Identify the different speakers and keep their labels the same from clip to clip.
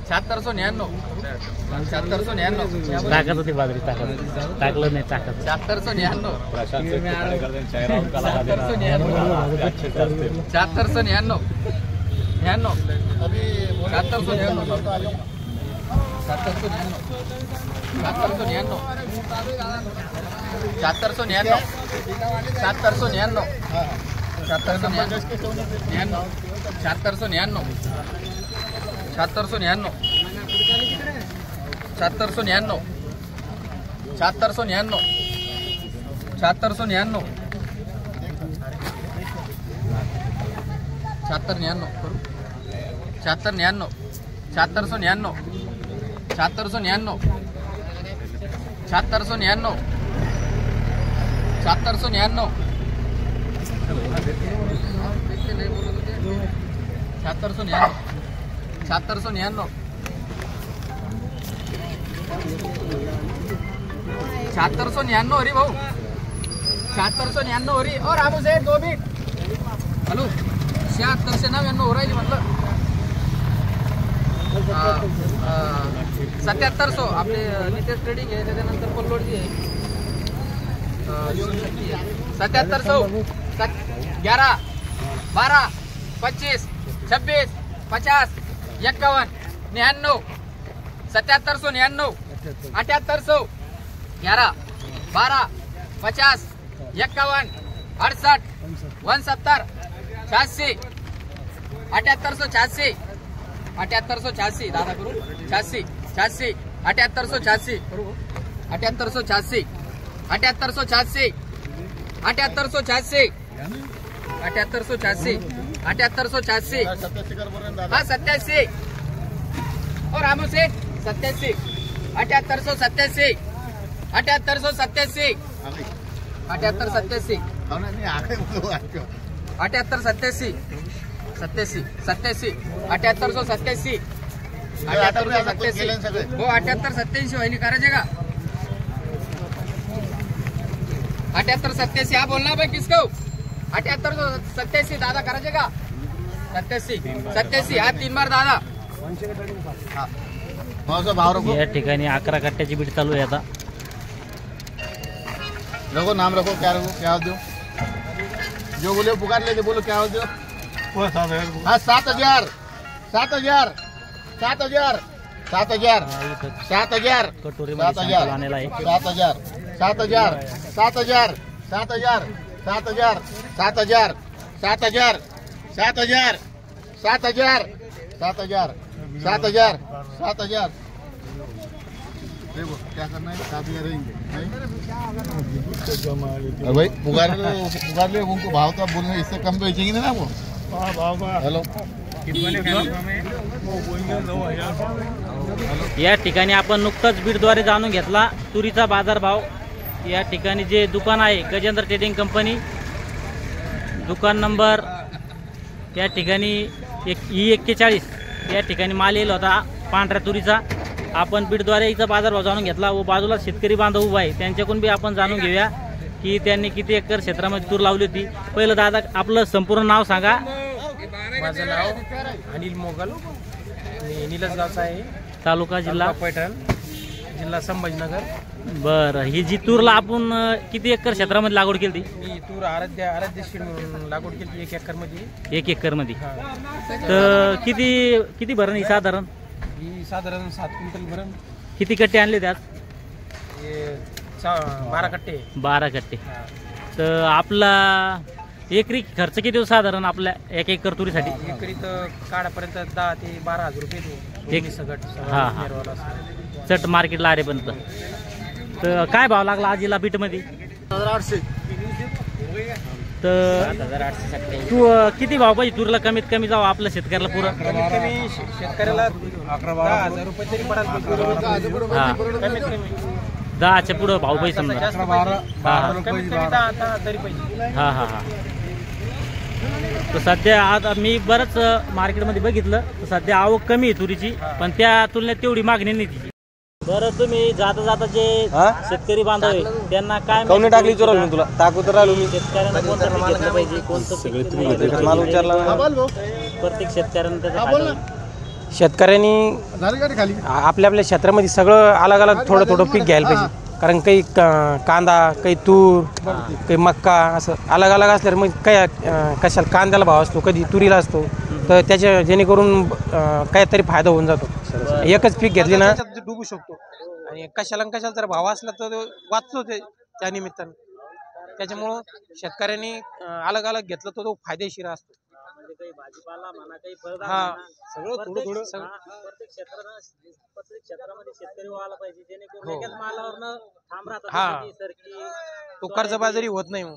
Speaker 1: 7699 7699
Speaker 2: टाकत होती बाजरी टाकलं नाही टाकत
Speaker 1: 7699 अरे भाऊ 7699 हो रही और रामू सेठ 2 मिनिट हॅलो 7699 हो राहिली म्हटलं 7700 आपले नितेश ट्रेडिंग आहे त्याच्यानंतर पल्लोडची आहे 7700 11 12 25 26 50 51 99 7799 7800 11 12 50 51 68 69 86 7886 7886 दादा करू 86 86 7886 7886 7886 7886 7886 7886 हा 87 और रामू सेठ 87 7887 7887 7887 7887 87 87 7887 7887 हो 7887 वहिनी करायचे का 7887 हा बोलना भाई किसको 7887 दादा करायचे का 87 हा 3 बार दादा
Speaker 2: या ठिकाणी 11 कट्ट्याची बीट चालू आहे आता
Speaker 3: रखो नाम रखो क्या दो जो बोले पुकार लेके बोलो क्या दो हाँ 7000 7000 7000 7000 7000
Speaker 2: कटोरी
Speaker 3: 7000 7000 7000 7000 7000 7000 7000 7000 7000 7000 7000 7000 7000 देखो क्या करना है 7000 रहेंगे भाई पुकार ले उनको भाव तो बोलने इससे कम बेचेंगे ना वो हेलो
Speaker 2: या ठिकाणी आपण नुकताच बीडद्वारे जाणून घेतला तुरीचा बाजारभाव या ठिकाणी जे दुकान आहे गजेंद्र ट्रेडिंग कंपनी दुकान नंबर या ठिकाणी E41 या ठिकाणी माल येईल होता पांढऱ्या तुरीचा आपण बीडद्वारे इथं बाजारभाव जाणून घेतला व बाजूला शेतकरी बांधव उभा आहे त्यांच्याकडून बी आपण जाणून घेऊया की त्यांनी किती एकर क्षेत्रामध्ये तूर लावली होती पहिलं दादा आपलं संपूर्ण नाव सांगा
Speaker 1: माझं नाव अनिल मोगल निलजगावचा आहे
Speaker 2: तालुका जिल्हा
Speaker 1: पैठण जिल्हा संभाजीनगर
Speaker 2: बरं ही जी तूरला आपण किती एकर क्षेत्रामध्ये लागवड केली
Speaker 1: मी तूर आराध्य सीड म्हणून लागवड केली 1 एकर मध्ये
Speaker 2: 1 एकर मध्ये तर किती भरण ही साधारण
Speaker 1: ही साधारण 7 क्विंटल भरण
Speaker 2: किती कट्टे आणले त्यात
Speaker 1: 12 कट्टे
Speaker 2: 12 कट्टे तर आपला एकरी खर्च किती साधारण आपल्या 1 एकर तुरीसाठी
Speaker 1: एकरी तर काढापर्यंत 10 ते 12,000 रुपये
Speaker 2: एक सगट चट मार्केटला आरेपर्यंत तर काय भाव लागला आजीला बीट मध्ये
Speaker 3: 800
Speaker 2: तर तू किती भाव पाहिजे तुरला कमीत कमी जावं आपल्या शेतकऱ्याला पुरं
Speaker 1: कमीत कमी शेतकऱ्याला 11,000 रुपये तरी पडाल कमीत कमी
Speaker 2: 10च्या पुढं भाव पाहिजे समजा
Speaker 1: कमीत कमी 10 तरी पाहिजे
Speaker 2: हा तर सध्या आता मी बरंच मार्केटमध्ये बघितलं तर सध्या आवक कमी आहे तुरीची पण त्या तुलनेत तेवढी मागणी नाही तिची बरं तुम्ही जाता जाता जे शेतकरी बांधव आहे त्यांना काय
Speaker 4: कोणी टाकली चोरल तुला टाकू तर राहिलो मी
Speaker 2: शेतकऱ्यांना कोणतं पीक घेतलं पाहिजे कोणतं
Speaker 4: माल विचारला
Speaker 2: प्रत्येक शेतकऱ्यांना त्याचा फायदा होईल. शेतकऱ्यांनी
Speaker 3: झाली गाडी खाली.
Speaker 2: आपल्या आपल्या क्षेत्रामध्ये सगळं अलग अलग थोडं थोडं पीक घ्यायला पाहिजे. कारण काही कांदा, काही तूर, काही मक्का असं अलग अलग असल्यावर मग काही कशाला कांद्याला भाव असतो, कधी तुरीला असतो, तर त्याच्या जेणेकरून काहीतरी फायदा होऊन जातो. एकच पीक घेतली ना डुबू शकतो आणि कशाला जर भाव असला तर वाचतो ते त्या निमित्तानं. त्याच्यामुळं शेतकऱ्यांनी अलग अलग घेतलं तर तो फायदेशीर असतो.
Speaker 5: काही भाजीपाला म्हणा, काही फळबाग
Speaker 2: हा.
Speaker 5: म्हणा,
Speaker 2: सगळं थोडं थोडं
Speaker 5: प्रत्येक क्षेत्रामध्ये शेतकरी व्हायला पाहिजे, जेणेकरून
Speaker 2: हो.
Speaker 5: एकाच मालावरनं ठाम राहतात.
Speaker 2: हा.
Speaker 5: कधी सरकी
Speaker 2: तो कर्जबाजारी होत नाही मग.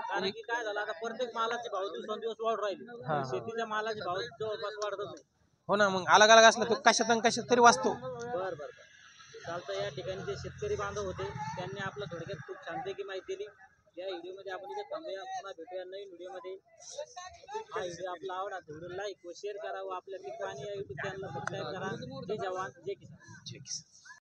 Speaker 5: कारण की काय झालं, आता प्रत्येक मालाचे भाव दिवसेंदिवस वाढ राहिले.
Speaker 2: हा.
Speaker 5: शेतीच्या मालाचे भाव जवळपास वाढतच नाही.
Speaker 2: हो ना, मग अलग अलग असलं तो कशात तरी वाचतो.
Speaker 5: बरं चालतं. या ठिकाणी जे शेतकरी बांधव होते त्यांनी आपलं थोडक्यात खूप छानपैकी माहिती दिली. या व्हिडिओमध्ये आपण इथे थांबूया. पुन्हा भेटूया नवीन व्हिडिओमध्ये. हा व्हिडिओ आपला आवडला तर व्हिडिओ लाईक व शेअर करा व आपल्या मित्रांनी या युट्यूब चॅनलला सबस्क्राईब करा. जय जवान जय किसान.